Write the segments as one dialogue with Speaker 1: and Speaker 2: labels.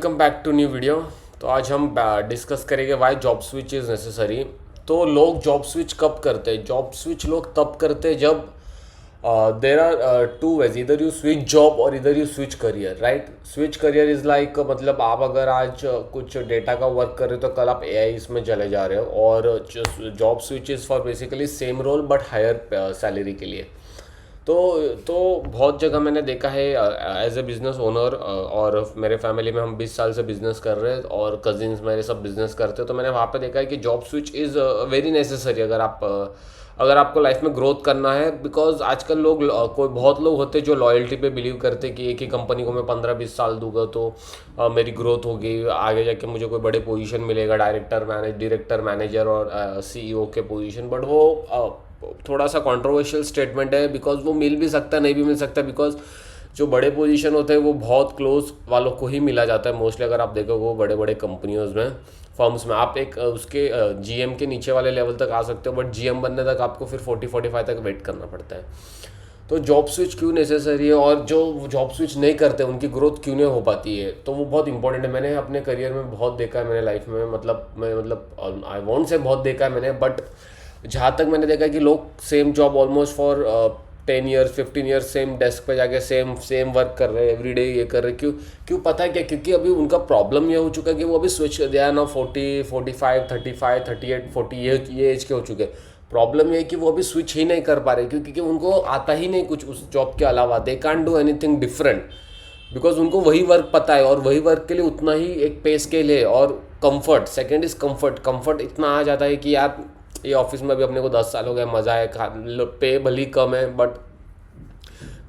Speaker 1: Welcome back to new video. तो आज हम डिस्कस करेंगे why job switch is necessary. तो लोग जॉब स्विच कब करते हैं? जॉब स्विच लोग तब करते हैं जब देर आर टू वेज, इधर यू स्विच जॉब और इधर you switch career, right? Switch career is like मतलब आप अगर आज कुछ डेटा का वर्क कर रहे हो तो कल आप एआई इसमें चले जा रहे हो। और job switch is for basically same role but higher salary के लिए। तो तो बहुत जगह मैंने देखा है एज ए बिजनेस ओनर, और मेरे फैमिली में हम 20 साल से बिजनेस कर रहे हैं और कजिन्स मेरे सब बिजनेस करते हैं। तो मैंने वहाँ पे देखा है कि job switch is very necessary अगर आपको लाइफ में ग्रोथ करना है। बिकॉज आजकल लोग कोई बहुत लोग होते हैं जो लॉयल्टी पे बिलीव करते हैं कि एक ही कंपनी को मैं 15-20 साल दूंगा तो मेरी ग्रोथ होगी, आगे जाके मुझे कोई बड़े पोजीशन मिलेगा, डायरेक्टर मैनेजर और सीईओ के पोजीशन। बट वो थोड़ा सा कंट्रोवर्शियल स्टेटमेंट है, बिकॉज वो मिल भी सकता है, नहीं भी मिल सकता। बिकॉज जो बड़े पोजीशन होते हैं वो बहुत क्लोज वालों को ही मिला जाता है मोस्टली। अगर आप देखोगे वो बड़े बड़े कंपनियों में, फर्म्स में, आप एक उसके जीएम के नीचे वाले लेवल तक आ सकते हो, बट जीएम बनने तक आपको फिर 40-45 तक वेट करना पड़ता है। तो जॉब स्विच क्यों नेसेसरी है, और जो जॉब स्विच नहीं करते उनकी ग्रोथ क्यों नहीं हो पाती है, तो वो बहुत इंपॉर्टेंट है। मैंने अपने करियर में बहुत देखा है, मैंने लाइफ में मतलब आई वॉन्ट से बहुत देखा है मैंने। बट जहाँ तक मैंने देखा है कि लोग same job almost for 10 years 15 years same desk पे जाके सेम सेम वर्क कर रहे हैं, एवरीडे ये कर रहे हैं। क्यों क्यों पता है क्या? क्योंकि अभी उनका प्रॉब्लम ये हो चुका है कि वो अभी स्विच दिया ना 40, 45, 35, 38, 40 ये एज के हो चुके हैं। प्रॉब्लम ये है कि वो अभी स्विच ही नहीं कर पा रहे, क्योंकि उनको आता ही नहीं कुछ उस जॉब के अलावा। They can't do anything different, because उनको वही वर्क पता है और वही वर्क के लिए उतना ही एक पे स्केल है। और comfort, second is comfort. Comfort इतना आ जाता है कि यार ये ऑफिस में भी अपने को 10 साल हो गए, मज़ा है, पे भली कम है बट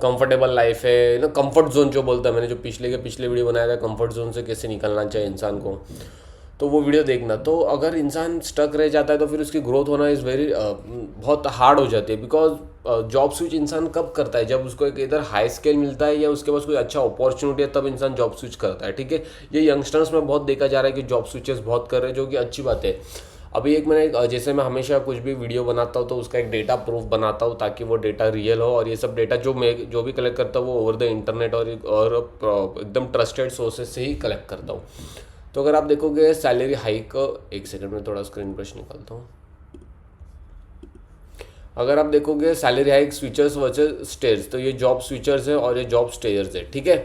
Speaker 1: कंफर्टेबल लाइफ है ना। कंफर्ट जोन जो बोलता है, मैंने जो पिछले वीडियो बनाया था कंफर्ट जोन से कैसे निकलना चाहिए इंसान को, तो वो वीडियो देखना। तो अगर इंसान स्टक रह जाता है तो फिर उसकी ग्रोथ होना इज़ वेरी बहुत हार्ड हो जाती है। बिकॉज जॉब स्विच इंसान कब करता है? जब उसको एक इधर हाई स्केल मिलता है या उसके पास कोई अच्छा अपॉर्चुनिटी है, तब इंसान जॉब स्विच करता है। ठीक है, ये यंगस्टर्स में बहुत देखा जा रहा है कि जॉब स्विचेस बहुत कर रहे हैं, जो कि अच्छी बात है। अभी एक मैंने जैसे मैं हमेशा कुछ भी वीडियो बनाता हूँ तो उसका एक डेटा प्रूफ बनाता हूँ ताकि वो डेटा रियल हो। और ये सब डेटा जो भी कलेक्ट करता हूँ वो ओवर द इंटरनेट और एकदम ट्रस्टेड सोर्सेज से ही कलेक्ट करता हूँ। तो अगर आप देखोगे सैलरी हाइक, एक सेकंड में थोड़ा स्क्रीन ब्रश निकालता हूँ। अगर आप देखोगे salary hike switchers versus stairs, तो ये जॉब स्विचर्स है और ये जॉब स्टेयर्स है। ठीक है,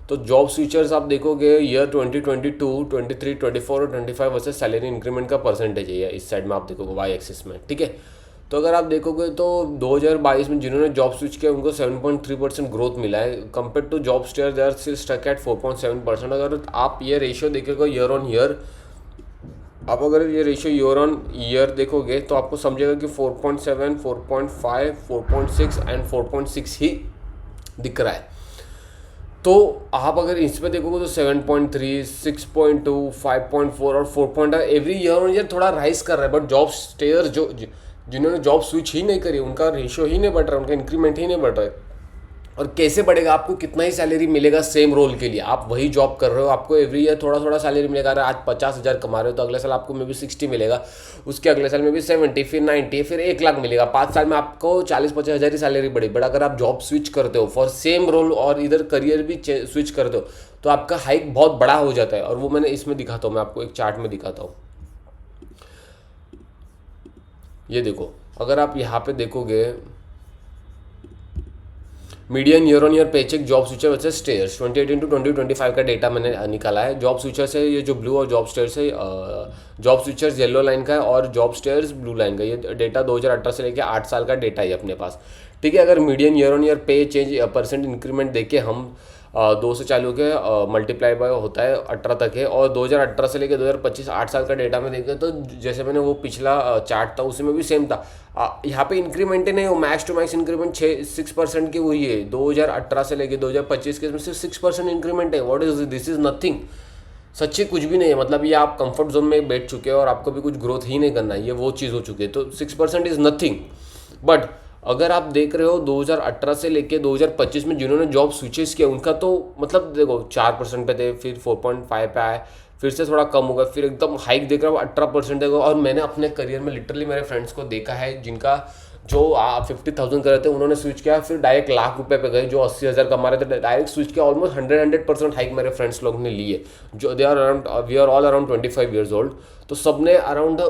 Speaker 1: तो जॉब स्विचर्स आप देखोगे ईयर 2022, 23, 24 और 25 वर्सेस सैलरी इंक्रीमेंट का परसेंटेज है इस साइड में आप देखोगे वाई एक्सिस में। ठीक है, तो अगर आप देखोगे तो 2022 में जिन्होंने जॉब स्विच किया उनको 7.3% ग्रोथ मिला है। Compare to job stayer they are still stuck at 4.7%। अगर आप ये रेशियो देखोगे ईयर ऑन ईयर, आप अगर ये रेशियो ईयर ऑन ईयर देखोगे तो आपको समझेगा कि 4.7, 4.5, 4.6 एंड 4.6 ही दिख रहा है। तो आप अगर इसमें देखोगे तो 7.3, 6.2, 5.4 और 4. एवरी ईयर ऑन ईयर थोड़ा राइज कर रहा है। बट जॉब स्टेयर जिन्होंने जॉब स्विच ही नहीं करी उनका रेशियो ही नहीं बढ़ रहा है, उनका इंक्रीमेंट ही नहीं बढ़ रहा है। और कैसे बढ़ेगा? आपको कितना ही सैलरी मिलेगा सेम रोल के लिए, आप वही जॉब कर रहे हो, आपको एवरी ईयर थोड़ा थोड़ा सैलरी मिलेगा। अगर आज 50,000 कमा रहे हो तो अगले साल आपको मे बी 60 मिलेगा, उसके अगले साल में भी 70, फिर 90, फिर 1 लाख मिलेगा। 5 साल में आपको 40-50 हज़ार ही सैलरी बढ़ी। बट अगर आप जॉब स्विच करते हो फॉर सेम रोल और इधर करियर भी स्विच करते हो तो आपका हाइक बहुत बड़ा हो जाता है। और वो मैंने इसमें दिखाता हूँ, मैं आपको एक चार्ट में दिखाता हूँ। ये देखो, अगर आप यहाँ पे देखोगे median year on year paycheck job switcher versus stayers 2018 to 2025 का डेटा मैंने निकाला है। जॉब स्विचर्स है ये जो ब्लू, और जॉब स्टेयर्स है जॉब स्विचर्स येलो लाइन का है और जॉब स्टेयर्स ब्लू लाइन का। ये डेटा 2018 से लेकर 8 साल का डेटा है अपने पास। ठीक है, अगर मीडियन ईयर ऑन ईयर पे चेंज परसेंट इंक्रीमेंट देके हम 2 से चालू के मल्टीप्लाई बाय होता है 18 तक है, और 2018 से लेकर 2025 8 साल का डेटा में देखें तो जैसे मैंने वो पिछला चार्ट था उसमें भी सेम था। यहाँ पे इंक्रीमेंट ही नहीं हो, मैक्स टू मैक्स इंक्रीमेंट 6% की हुई है 2018 से लेकर 2025 के, इसमें सिर्फ 6% इंक्रीमेंट है। What is this? Is nothing. सच्ची कुछ भी नहीं है। मतलब ये आप कंफर्ट जोन में बैठ चुके हो और आपको भी कुछ ग्रोथ ही नहीं करना है, ये वो चीज़ हो चुकी है। तो 6% इज नथिंग। बट अगर आप देख रहे हो 2018 से लेके 2025 में जिन्होंने जॉब स्विचेस किया उनका तो मतलब देखो 4% पे थे, फिर 4.5 पे आए, फिर से थोड़ा कम होगा, फिर एकदम हाइक देख रहा हूँ 18% देगा। और मैंने अपने करियर में लिटरली मेरे फ्रेंड्स को देखा है जिनका जो आप 50,000 कर रहे थे उन्होंने स्विच किया, फिर डायरेक्ट ₹1,00,000 पे गए, जो 80,000 कमा रहे थे डायरेक्ट स्विच किया, ऑलमोस्ट 100% हाइक मेरे फ्रेंड्स लोग ने ली है, जो they are around, we are all around 25 years old, तो सब ने अराउंड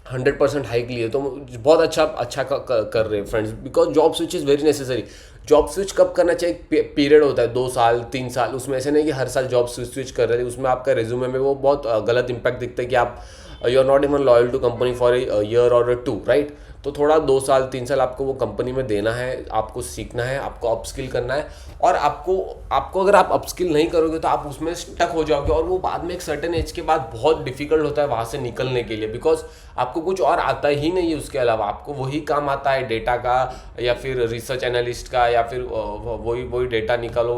Speaker 1: 100% हाइक लिए, तो बहुत अच्छा कर रहे हैं friends, because job switch is very necessary. Job switch कब करना चाहिए, पीरियड होता है 2 साल 3 साल, उसमें ऐसे नहीं कि हर साल जॉब स्विच कर रहे थे, उसमें आपका रिज्यूमे में वो बहुत गलत इंपैक्ट दिखता है कि आप you are not even loyal to company for a year और 2, राइट। तो थोड़ा 2 साल 3 साल आपको वो कंपनी में देना है, आपको सीखना है, आपको अपस्किल करना है, और आपको अगर आप अपस्किल नहीं करोगे तो आप उसमें स्टक हो जाओगे, और वो बाद में एक सर्टेन एज के बाद बहुत डिफिकल्ट होता है वहाँ से निकलने के लिए, बिकॉज आपको कुछ और आता ही नहीं है उसके अलावा, आपको वही काम आता है डेटा का या फिर रिसर्च एनालिस्ट का, या फिर वही डेटा निकालो,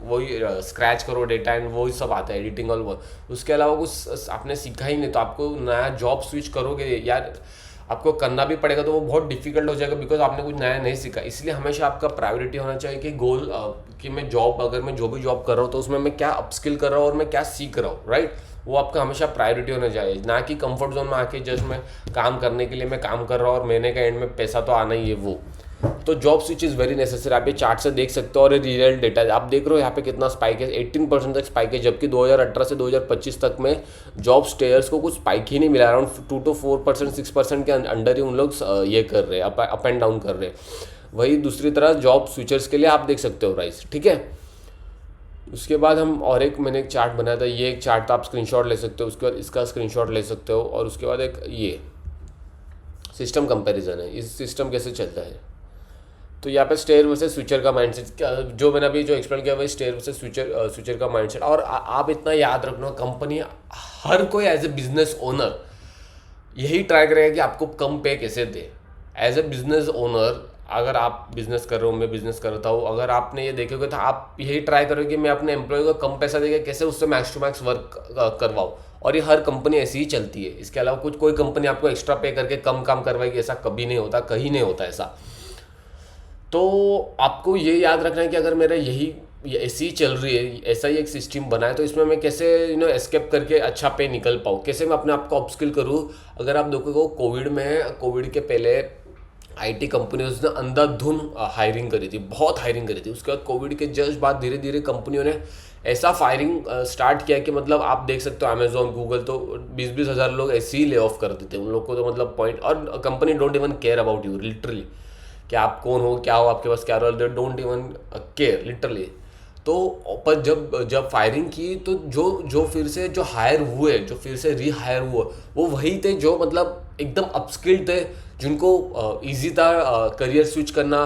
Speaker 1: वही स्क्रैच करो डेटा एंड वही सब आता है, एडिटिंग और वो, उसके अलावा कुछ आपने सीखा ही नहीं। तो आपको नया जॉब स्विच करोगे यार, आपको करना भी पड़ेगा, तो वो बहुत डिफिकल्ट हो जाएगा, बिकॉज आपने कुछ नया नहीं सीखा। इसलिए हमेशा आपका प्रायोरिटी होना चाहिए कि गोल कि मैं जॉब, अगर मैं जो भी जॉब कर रहा हूँ तो उसमें मैं क्या अपस्किल कर रहा हूँ और मैं क्या सीख रहा हूँ, राइट। वो आपका हमेशा प्रायोरिटी होना चाहिए, ना कि कंफर्ट जोन में आके जस्ट मैं काम करने के लिए मैं काम कर रहा हूँ और महीने के एंड में पैसा तो आना ही है वो। तो job switch is very necessary, आप ये चार्ट से देख सकते हो, और ये रियल डेटा आप देख रहे हो यहाँ पे कितना स्पाइक है, 18% तक स्पाइक है, जबकि 2018 से 2025 तक में जॉब स्टेयर्स को कुछ स्पाइक ही नहीं मिला, अराउंड 2 to 4%, 6% के अंडर ही उन लोग ये कर रहे हैं, अप एंड डाउन कर रहे हैं। वही दूसरी तरह जॉब स्विचर्स के लिए आप देख सकते हो राइस, ठीक है। उसके बाद हम और मैंने एक चार्ट बनाया था, ये एक चार्ट था, आप स्क्रीनशॉट ले सकते हो, उसके बाद इसका स्क्रीनशॉट ले सकते हो, और उसके बाद एक ये सिस्टम कंपैरिजन है, इस सिस्टम कैसे चलता है। तो यहाँ पे स्टेयर वर्सेस स्विचर का माइंडसेट, जो मैंने अभी जो एक्सप्लेन किया वही स्टेयर वर्सेस स्विचर का माइंडसेट। और आप इतना याद रखना, कंपनी हर कोई एज ए बिजनेस ओनर यही ट्राई करेगा कि आपको कम पे कैसे दे। एज ए बिजनेस ओनर अगर आप बिजनेस कर रहे हो, मैं बिजनेस करता हूँ, अगर आपने ये देखोगे तो आप यही ट्राई करोगे कि मैं अपने एम्प्लॉय को कम पैसा देकर कैसे उससे मैक्स टू मैक्स वर्क करवाऊँ, और ये हर कंपनी ऐसी ही चलती है। इसके अलावा कोई कंपनी आपको एक्स्ट्रा पे करके कम काम करवाएगी, ऐसा कभी नहीं होता, कहीं नहीं होता ऐसा। तो आपको ये याद रखना है कि अगर मेरा ये ऐसी ही चल रही है, ऐसा ही एक सिस्टम बना है, तो इसमें मैं कैसे एस्केप करके अच्छा पे निकल पाऊँ, कैसे मैं अपने आप को अपस्किल करूँ। अगर आप देखोगे कोविड के पहले आईटी कंपनीज ने अंधाधुन हायरिंग करी थी, बहुत हायरिंग करी थी। उसके बाद कोविड के जस्ट बाद धीरे धीरे कंपनियों ने ऐसा फायरिंग स्टार्ट किया कि मतलब आप देख सकते हो अमेजोन, गूगल तो 20-20 हज़ार लोग ऐसे ही ले ऑफ कर देते उन लोग को, तो मतलब पॉइंट, और company don't even care about you literally, कि आप कौन हो, क्या हो, आपके पास क्या role, they don't even care literally. तो पर जब फायरिंग की तो जो फिर से जो हायर हुए, जो फिर से रीहायर हुए, वो वही थे जो मतलब एकदम अपस्किल्ड थे, जिनको इजी था करियर स्विच करना,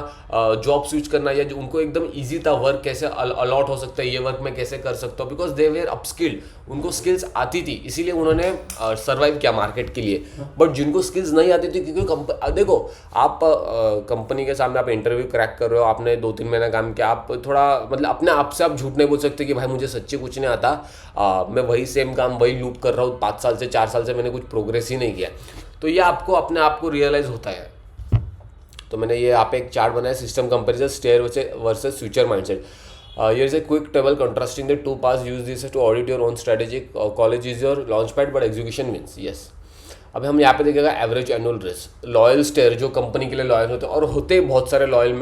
Speaker 1: जॉब स्विच करना, या जो उनको एकदम इजी था वर्क कैसे अलॉट हो सकता है, ये वर्क मैं कैसे कर सकता हूँ, बिकॉज दे वेर अपस्किल्ड, उनको स्किल्स आती थी, इसीलिए उन्होंने सर्वाइव किया मार्केट के लिए। बट जिनको स्किल्स नहीं आती थी, क्योंकि देखो आप कंपनी के सामने आप इंटरव्यू क्रैक कर रहे हो, आपने 2-3 महीना काम किया, आप थोड़ा मतलब अपने आप से आप झूठ नहीं बोल सकते कि भाई मुझे सच्ची कुछ नहीं आता, मैं वही सेम काम वही लूप कर रहा हूँ 5 साल से 4 साल से, मैंने कुछ प्रोग्रेस ही नहीं किया। तो ये आपको अपने आप को रियलाइज होता है। तो मैंने ये आप एक चार्ट बनाया, system comparison stayer versus future mindset. Here is a quick table contrasting the two paths. Use this to audit your own strategic. College is your launchpad, but execution wins. Yes. अब हम यहाँ पे देखेगा average annual risk, loyal stayer जो company के लिए loyal होते हैं, और होते बहुत सारे लॉयल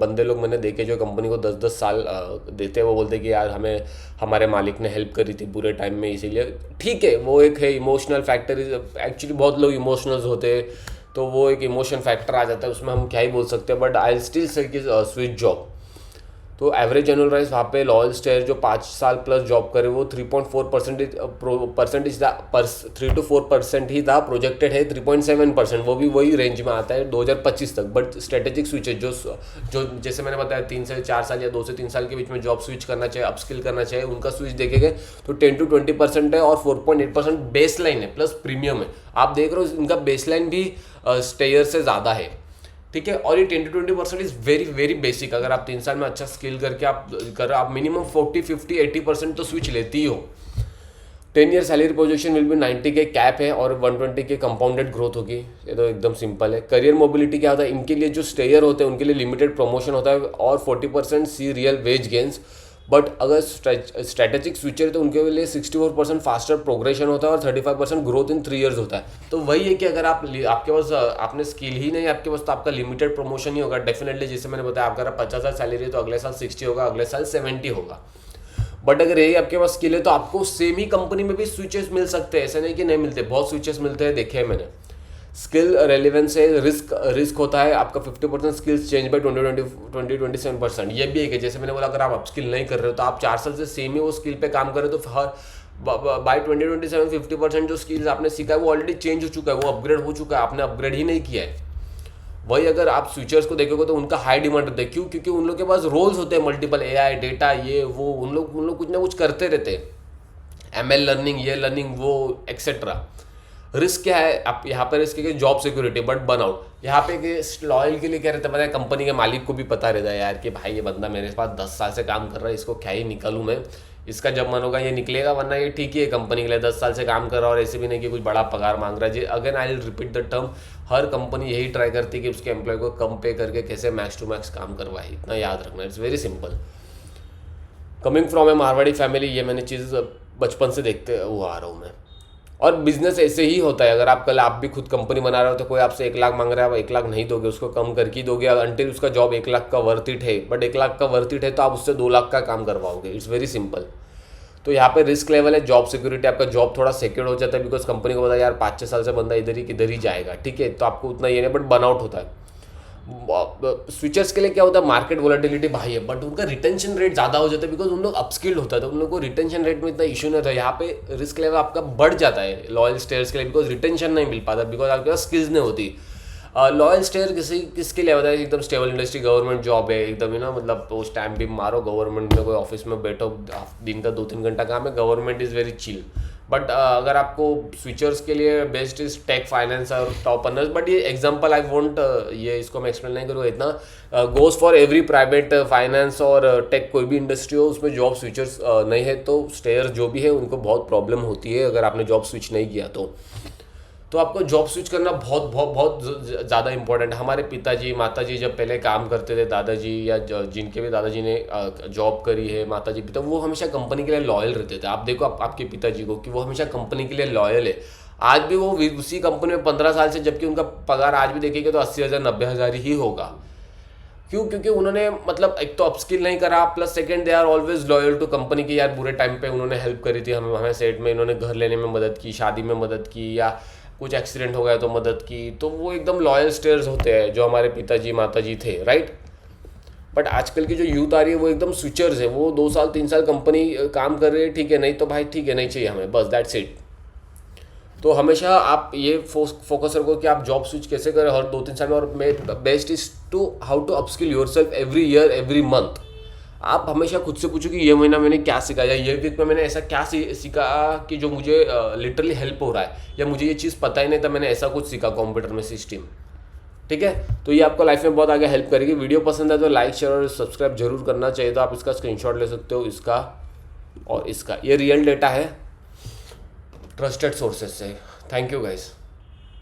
Speaker 1: बंदे लोग मैंने देखे जो कंपनी को 10-10 साल देते हैं। वो बोलते कि यार हमें हमारे मालिक ने हेल्प करी थी पूरे टाइम में, इसीलिए ठीक है। वो एक है इमोशनल फैक्टर, एक्चुअली बहुत लोग इमोशनल होते हैं, तो वो एक इमोशन फैक्टर आ जाता है, उसमें हम क्या ही बोल सकते हैं। But I still say switch job. तो एवरेज एनुअल राइज वहाँ पे लॉयल स्टेयर जो 5 साल प्लस जॉब करे वो 3.4% था, 3 to 4% ही था, प्रोजेक्टेड है 3.7%, वो भी वही रेंज में आता है 2025 तक। बट स्ट्रेटेजिक स्विच है जो जैसे मैंने बताया 3 से 4 साल या 2 से 3 साल के बीच में जॉब स्विच करना चाहिए, अपस्किल करना चाहिए, उनका स्विच देखेंगे तो 10 to 20% है, और 4.8% बेस लाइन है प्लस प्रीमियम है। आप देख रहे हो इनका बेस लाइन भी स्टेयर से ज़्यादा है, ठीक है। और ये 10 to 20% is very very basic. अगर आप 3 साल में अच्छा स्किल करके आप मिनिमम 40-50-80% तो स्विच लेती ही हो। 10 year salary projection will be 90 के कैप है, और 120 के कंपाउंडेड ग्रोथ होगी। ये तो एकदम सिंपल है। करियर मोबिलिटी क्या होता है, इनके लिए जो स्टेयर होते हैं उनके लिए लिमिटेड प्रमोशन होता है, और 40% सी रियल वेज गेन्स, बट अगर स्ट्रेटेजिक स्विचर तो उनके लिए 64% फास्टर प्रोग्रेशन होता है और 35% ग्रोथ इन 3 ईयर्स होता है। तो वही है कि अगर आपके पास आपने स्किल ही नहीं आपके पास, तो आपका लिमिटेड प्रमोशन ही होगा डेफिनेटली। जैसे मैंने बताया, अगर 50,000 सैलरी है तो अगले साल 60 होगा, अगले साल 70 होगा। बट अगर यही आपके पास स्किल है तो आपको सेम ही कंपनी में भी स्विचेस मिल सकते हैं, ऐसा नहीं कि नहीं मिलते, बहुत स्विचेस मिलते हैं, देखे हैं मैंने। स्किल रेलिवेंस है, रिस्क होता है आपका 50% स्किल्स चेंज बाय 27%। ये भी है कि जैसे मैंने बोला, अगर आप अपस्किल नहीं कर रहे हो तो आप 4 साल से सेम ही वो स्किल पे काम कर रहे हो, तो हर बाय 2027 50% जो स्किल्स आपने सीखा है वो ऑलरेडी चेंज हो चुका है, वो अपग्रेड हो चुका है, आपने अपग्रेड ही नहीं किया है। वही अगर आप स्विचर्स को देखोगे तो उनका हाई डिमांड रहता है। क्यों? क्योंकि उन लोग के पास रोल्स होते हैं मल्टीपल, AI डेटा ये वो, उन लोग कुछ ना कुछ करते रहते हैं, ML लर्निंग, ये लर्निंग, वो एक्सेट्रा। रिस्क क्या है? आप यहाँ पर रिस्क है जॉब सिक्योरिटी, बट बर्नआउट। यहाँ पे लॉयल के लिए क्या रहता है पता है, कंपनी के मालिक को भी पता रहता है यार कि भाई ये बंदा मेरे पास 10 साल से काम कर रहा है, इसको क्या ही निकालूँ मैं, इसका जब मन होगा ये निकलेगा, वरना ये ठीक ही है कंपनी के लिए, 10 साल से काम कर रहा है और ऐसे भी नहीं कि कुछ बड़ा पगार मांग रहा है। Again I will repeat the term, her company यही ट्राई करती है कि उसके एम्प्लॉय को कम पे करके कैसे मैक्स टू मैक्स काम करवाए, इतना याद रखना, it's very simple. Coming from A Marwari family, ये मैंने चीज़ बचपन से देखते हुआ आ रहा हूँ मैं। और बिजनेस ऐसे ही होता है, अगर आप कल आप भी खुद कंपनी बना रहे हो तो कोई आपसे 1 लाख मांग रहा है, आप 1 लाख नहीं दोगे, उसको कम करके दोगे अंटिल उसका जॉब 1 लाख का वर्थ इट है। बट 1 लाख का वर्थ इट है तो आप उससे 2 लाख का काम करवाओगे, इट्स वेरी सिंपल। तो यहाँ पे रिस्क लेवल है जॉब सिक्योरिटी, आपका जॉब थोड़ा सिक्योर हो जाता है, बिकॉज कंपनी को पता है यार 5-6 साल से बंदा इधर ही किधर ही जाएगा, ठीक है, तो आपको उतना ये नहीं, बट बर्नआउट होता है। स्विचर्स के लिए क्या होता है, मार्केट वोलेटिलिटी भाई है, बट उनका रिटेंशन रेट ज़्यादा हो जाता है, बिकॉज उन लोग अपस्किल्ड होता है, तो उन लोग को रिटेंशन रेट में इतना इशू नहीं होता है। यहाँ पे रिस्क लेवल आपका बढ़ जाता है लॉयल स्टेयर्स के लिए, बिकॉज रिटेंशन नहीं मिल पाता, बिकॉज आपके पास स्किल्स नहीं होती। लॉयल स्टेयर किसके लिए होता है, एकदम स्टेबल इंडस्ट्री, गवर्नमेंट जॉब है एकदम, मतलब उस टाइम भी मारो, गवर्नमेंट में कोई ऑफिस में बैठो, दिन का 2-3 घंटा काम है, government is very chill. But अगर आपको स्विचर्स के लिए बेस्ट इज टेक, फाइनेंस और टॉप अर्नर्स। बट ये एग्जांपल आई वोंट, ये इसको मैं एक्सप्लेन नहीं करूँगा इतना, goes for every private, finance और टेक, कोई भी इंडस्ट्री हो उसमें जॉब स्विचर्स नहीं है तो स्टेयर जो भी है उनको बहुत प्रॉब्लम होती है अगर आपने जॉब स्विच नहीं किया तो आपको जॉब स्विच करना बहुत बहुत बहुत ज़्यादा इंपॉर्टेंट है। हमारे पिताजी माताजी जब पहले काम करते थे, दादाजी या जिनके भी दादाजी ने जॉब करी है, माताजी पिता, वो हमेशा कंपनी के लिए लॉयल रहते थे। आप देखो आपके पिताजी को कि वो हमेशा कंपनी के लिए लॉयल है, आज भी वो उसी कंपनी में 15 साल से, जबकि उनका पगार आज भी देखेंगे तो 80,000 90,000 ही होगा। क्यों? क्योंकि उन्होंने मतलब एक तो अपस्किल नहीं करा, plus second they are always loyal to company की। यार बुरे टाइम पे उन्होंने हेल्प करी थी हमें सेट में, इन्होंने घर लेने में मदद की, शादी में मदद की, या कुछ एक्सीडेंट हो गया तो मदद की, तो वो एकदम लॉयल स्टेयर्स होते हैं जो हमारे पिताजी माताजी थे, राइट। बट आजकल की जो यूथ आ रही है वो एकदम स्विचर्स है, वो 2 साल 3 साल कंपनी काम कर रही है, ठीक है, नहीं तो भाई ठीक है, नहीं चाहिए हमें, बस दैट्स इट। तो हमेशा आप ये फोकस रखो कि आप जॉब स्विच कैसे करें हर 2-3 साल में, और best is to how to upskill yourself every year every month. आप हमेशा खुद से पूछो कि ये महीना मैंने क्या सीखा, या ये वीक में मैंने ऐसा क्या सीखा कि जो मुझे लिटरली हेल्प हो रहा है, या मुझे ये चीज़ पता ही नहीं था, मैंने ऐसा कुछ सीखा कंप्यूटर में सिस्टम, ठीक है। तो ये आपको लाइफ में बहुत आगे हेल्प करेगी। वीडियो पसंद है तो लाइक शेयर और सब्सक्राइब जरूर करना चाहिए। तो आप इसका स्क्रीनशॉट ले सकते हो, इसका और इसका, ये रियल डेटा है ट्रस्टेड सोर्सेज से। Thank you guys.